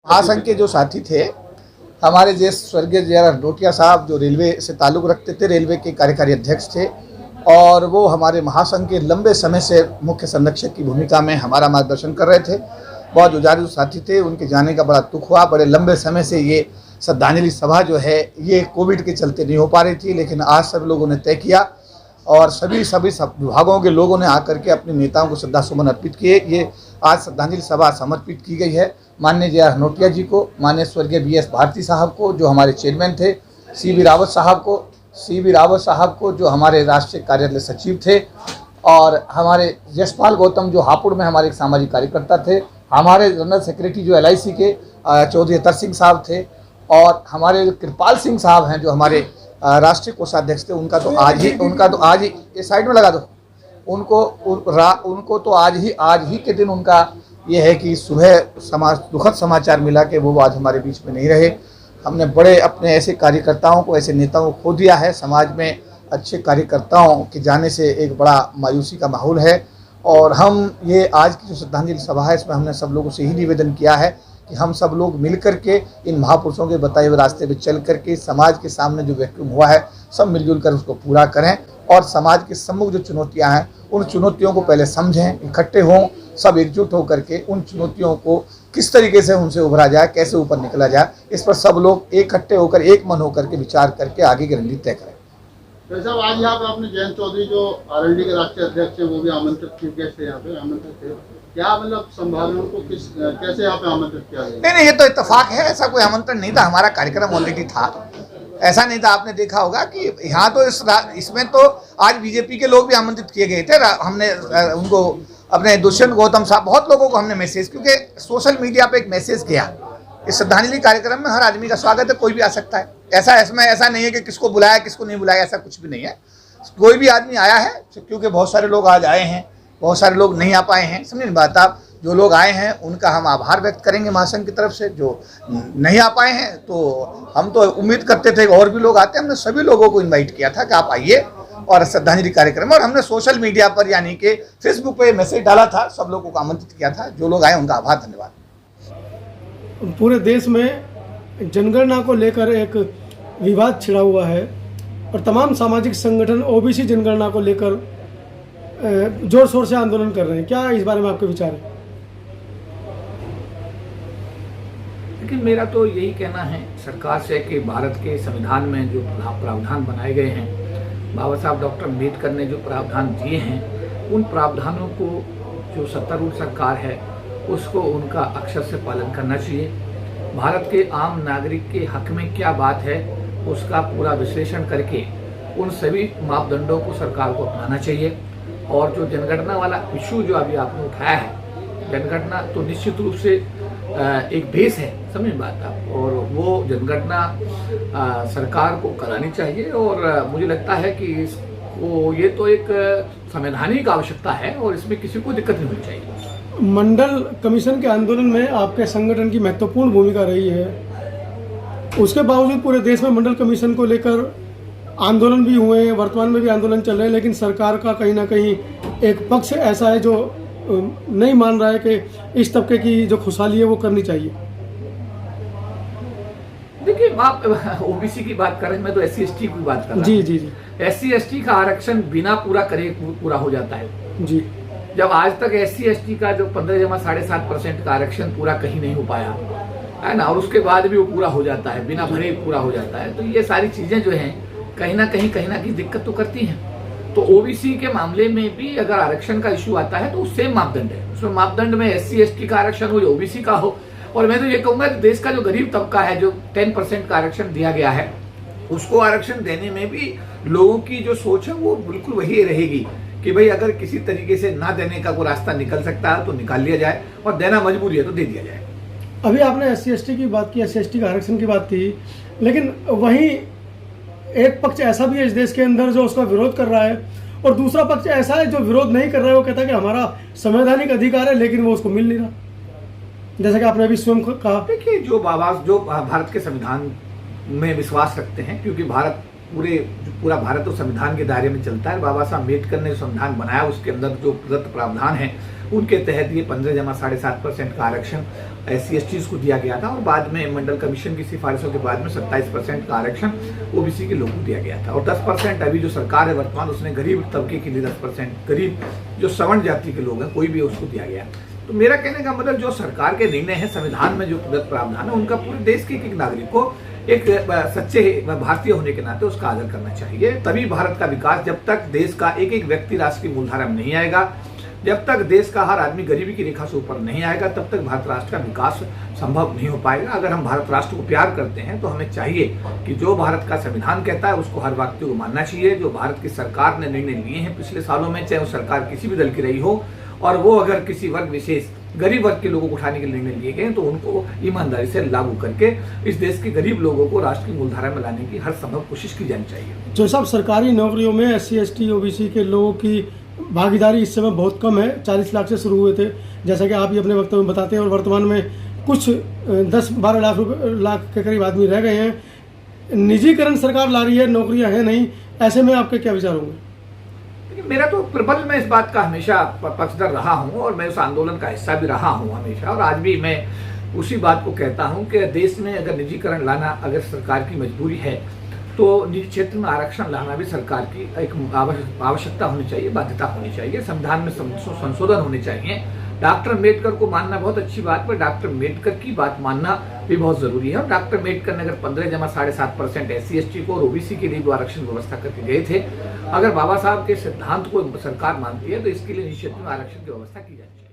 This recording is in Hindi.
महासंघ के जो साथी थे हमारे जे स्वर्गीय जे आर हंडोटिया साहब, जो रेलवे से ताल्लुक़ रखते थे, रेलवे के कार्यकारी अध्यक्ष थे और वो हमारे महासंघ के लंबे समय से मुख्य संरक्षक की भूमिका में हमारा मार्गदर्शन कर रहे थे। बहुत जुझारू साथी थे, उनके जाने का बड़ा दुख हुआ। बड़े लंबे समय से ये श्रद्धांजलि सभा जो है ये कोविड के चलते नहीं हो पा रही थी, लेकिन आज सब लोगों ने तय किया और सभी विभागों के लोगों ने आकर के अपने नेताओं को श्रद्धा सुमन अर्पित किए। ये आज श्रद्धांजलि सभा समर्पित की गई है माननीय जे आर हंडोटिया जी को, माननीय स्वर्गीय BS भारती साहब को जो हमारे चेयरमैन थे, CB रावत साहब को जो हमारे राष्ट्रीय कार्यालय सचिव थे, और हमारे यशपाल गौतम जो हापुड़ में हमारे एक सामाजिक कार्यकर्ता थे, हमारे जनरल सेक्रेटरी जो LIC के चौधरी अतर सिंह साहब थे, और हमारे कृपाल सिंह साहब हैं जो हमारे राष्ट्रीय कोषाध्यक्ष थे। उनका तो आज ही ये साइड में लगा दो। उनको तो आज ही के दिन उनका ये है कि सुबह दुखद समाचार मिला कि वो आज हमारे बीच में नहीं रहे। हमने बड़े अपने ऐसे कार्यकर्ताओं को, ऐसे नेताओं को खो दिया है। समाज में अच्छे कार्यकर्ताओं के जाने से एक बड़ा मायूसी का माहौल है और हम ये आज की जो श्रद्धांजलि सभा है इसमें हमने सब लोगों से ही निवेदन किया है कि हम सब लोग मिल कर के इन महापुरुषों के बताए हुए रास्ते पे चल करके समाज के सामने जो वैक्यूम हुआ है सब मिलजुल कर उसको पूरा करें और समाज के सम्मुख जो चुनौतियां हैं उन चुनौतियों को पहले समझें, इकट्ठे हों, सब एकजुट होकर के उन चुनौतियों को किस तरीके से उनसे उभरा जाए, कैसे ऊपर निकला जाए, इस पर सब लोग इकट्ठे होकर, एक मन होकर के विचार करके आगे की रणनीति तय करें। तो साहब आज यहाँ पे आपने जयंत चौधरी जो RLD के राष्ट्रीय अध्यक्ष है वो भी आमंत्रित चीफ गेस्ट थे, यहाँ पे आमंत्रित थे। क्या मतलब संभावना को कैसे यहाँ पे आमंत्रित किया गया? नहीं, ये तो इत्तेफाक है, ऐसा कोई आमंत्रण नहीं था, हमारा कार्यक्रम ऑलरेडी था। ऐसा नहीं था, आपने देखा होगा कि यहाँ तो इसमें तो आज BJP के लोग भी आमंत्रित किए गए थे। हमने उनको अपने दुष्यंत गौतम साहब, बहुत लोगों को हमने मैसेज, क्योंकि सोशल मीडिया पे एक मैसेज किया, इस श्रद्धांजलि कार्यक्रम में हर आदमी का स्वागत है, कोई भी आ सकता है। ऐसा नहीं है कि किसको बुलाया किसको नहीं बुलाया, ऐसा कुछ भी नहीं है। कोई भी आदमी आया है, क्योंकि बहुत सारे लोग आज आए हैं, बहुत सारे लोग नहीं आ पाए हैं। समझिए बात आप, जो लोग आए हैं उनका हम आभार व्यक्त करेंगे महासंघ की तरफ से। जो नहीं आ पाए हैं तो हम तो उम्मीद करते थे और भी लोग आते हैं। हमने सभी लोगों को इनवाइट किया था कि आप आइए और श्रद्धांजलि कार्यक्रम, और हमने सोशल मीडिया पर यानी कि फेसबुक पे मैसेज डाला था, सब लोगों को आमंत्रित किया था। जो लोग आए उनका आभार, धन्यवाद। पूरे देश में जनगणना को लेकर एक विवाद छिड़ा हुआ है और तमाम सामाजिक संगठन OBC जनगणना को लेकर जोर शोर से आंदोलन कर रहे हैं। क्या इस बारे में आपके विचार है? लेकिन मेरा तो यही कहना है सरकार से कि भारत के संविधान में जो प्रावधान बनाए गए हैं, बाबा साहब डॉक्टर अम्बेडकर ने जो प्रावधान दिए हैं, उन प्रावधानों को जो सत्तारूढ़ सरकार है उसको उनका अक्षर से पालन करना चाहिए। भारत के आम नागरिक के हक में क्या बात है उसका पूरा विश्लेषण करके उन सभी मापदंडों को सरकार को अपनाना चाहिए। और जो जनगणना वाला इशू जो अभी आपने उठाया है, जनगणना तो निश्चित रूप से एक बेस है, समझ बात आप, और वो जनगणना सरकार को करानी चाहिए। और मुझे लगता है कि इसको ये तो एक संवैधानिक आवश्यकता है और इसमें किसी को दिक्कत नहीं होनी चाहिए। मंडल कमीशन के आंदोलन में आपके संगठन की महत्वपूर्ण भूमिका रही है, उसके बावजूद पूरे देश में मंडल कमीशन को लेकर आंदोलन भी हुए हैं, वर्तमान में भी आंदोलन चल रहे हैं, लेकिन सरकार का कहीं ना कहीं एक पक्ष ऐसा है जो नहीं मान रहा है कि इस तबके की जो खुशहाली है वो करनी चाहिए। देखिए, आप OBC की बात कर रहे हैं, मैं तो SC/ST की बात कर रहा हूं। जी। SC/ST का आरक्षण बिना पूरा हो जाता है जी। जब आज तक SC/ST का जो 15.7% का आरक्षण पूरा कहीं नहीं हो पाया है ना, और उसके बाद भी वो पूरा हो जाता है, बिना भरे पूरा हो जाता है, तो ये सारी चीजें जो हैं कहीं ना कहीं दिक्कत तो करती हैं। तो OBC के मामले में भी अगर आरक्षण का इश्यू आता है तो सेम मापदंड है, उसमें मापदंड में SC/ST का आरक्षण हो या OBC का हो। और मैं तो ये कहूंगा कि देश का जो गरीब तबका है, जो 10% का आरक्षण दिया गया है, उसको आरक्षण देने में भी लोगों की जो सोच है वो बिल्कुल वही रहेगी कि भाई अगर किसी तरीके से ना देने का कोई रास्ता निकल सकता है तो निकाल लिया जाए, और देना मजबूरी है तो दे दिया जाए। अभी आपने SC/ST की बात की, SC/ST का आरक्षण की बात की, लेकिन वहीं एक पक्ष ऐसा भी है इस देश के अंदर जो उसका विरोध कर रहा है, और दूसरा पक्ष ऐसा है जो विरोध नहीं कर रहा है, वो कहता है कि हमारा संवैधानिक अधिकार है, लेकिन वो उसको मिल नहीं रहा, जैसा कि आपने अभी स्वयं कहा। देखिए, जो भारत के संविधान में विश्वास रखते हैं, क्योंकि पूरा भारत तो संविधान के दायरे में चलता है। बाबा साहब अम्बेडकर ने संविधान बनाया, उसके अंदर जो प्रदत्त प्रावधान है उनके तहत ये 15.7% का आरक्षण SC/ST को दिया गया था और बाद में मंडल कमीशन की सिफारिशों के बाद में 27% का आरक्षण OBC के लोगों को दिया गया था। और 10% अभी जो सरकार है वर्तमान, उसने गरीब तबके के लिए 10%, गरीब जो सवर्ण जाति के लोग हैं कोई भी उसको दिया गया। तो मेरा कहने का मतलब जो सरकार के निर्णय है, संविधान में जो प्रदत्त प्रावधान है, उनका पूरे देश के एक नागरिक को एक सच्चे भारतीय होने के नाते उसका आदर करना चाहिए। तभी भारत का विकास, जब तक देश का एक एक व्यक्ति राष्ट्र की मूलधारा में नहीं आएगा, जब तक देश का हर आदमी गरीबी की रेखा से ऊपर नहीं आएगा, तब तक भारत राष्ट्र का विकास संभव नहीं हो पाएगा। अगर हम भारत राष्ट्र को प्यार करते हैं तो हमें चाहिए कि जो भारत का संविधान कहता है उसको हर व्यक्ति को मानना चाहिए। जो भारत की सरकार ने निर्णय लिए हैं पिछले सालों में, चाहे वो सरकार किसी भी दल की रही हो, और वो अगर किसी वर्ग विशेष गरीब वर्ग के लोगों को उठाने के निर्णय लिए गए तो उनको ईमानदारी से लागू करके इस देश के गरीब लोगों को राष्ट्र की मूलधारा में लाने की हर संभव कोशिश की जानी चाहिए। जो साहब सरकारी नौकरियों में SC/ST OBC के लोगों की भागीदारी इस समय बहुत कम है, 40 लाख से शुरू हुए थे जैसा कि आप ही अपने वक्तव्य में बताते हैं, और वर्तमान में कुछ 10-12 लाख के करीब आदमी रह गए हैं। निजीकरण सरकार ला रही है, नौकरियां हैं नहीं, ऐसे में आपके क्या विचार होंगे? मेरा तो प्रबल, मैं इस बात का हमेशा पक्षधर रहा हूं और मैं उस आंदोलन का हिस्सा भी रहा हूं हमेशा, और आज भी मैं उसी बात को कहता हूं कि देश में अगर निजीकरण लाना अगर सरकार की मजबूरी है तो निजी क्षेत्र में आरक्षण लाना भी सरकार की एक आवश्यकता होनी चाहिए, बाध्यता होनी चाहिए। संविधान में संशोधन होने चाहिए। डॉक्टर अम्बेडकर को मानना बहुत अच्छी बात, पर डॉक्टर अम्बेडकर की बात मानना भी बहुत जरूरी है। और डॉक्टर अम्बेडकर ने अगर 15.7% SC/ST को और OBC के लिए आरक्षण व्यवस्था करके गए थे, अगर बाबा साहब के सिद्धांत को सरकार मानती है तो इसके लिए निश्चित में आरक्षण की व्यवस्था की जानी चाहिए।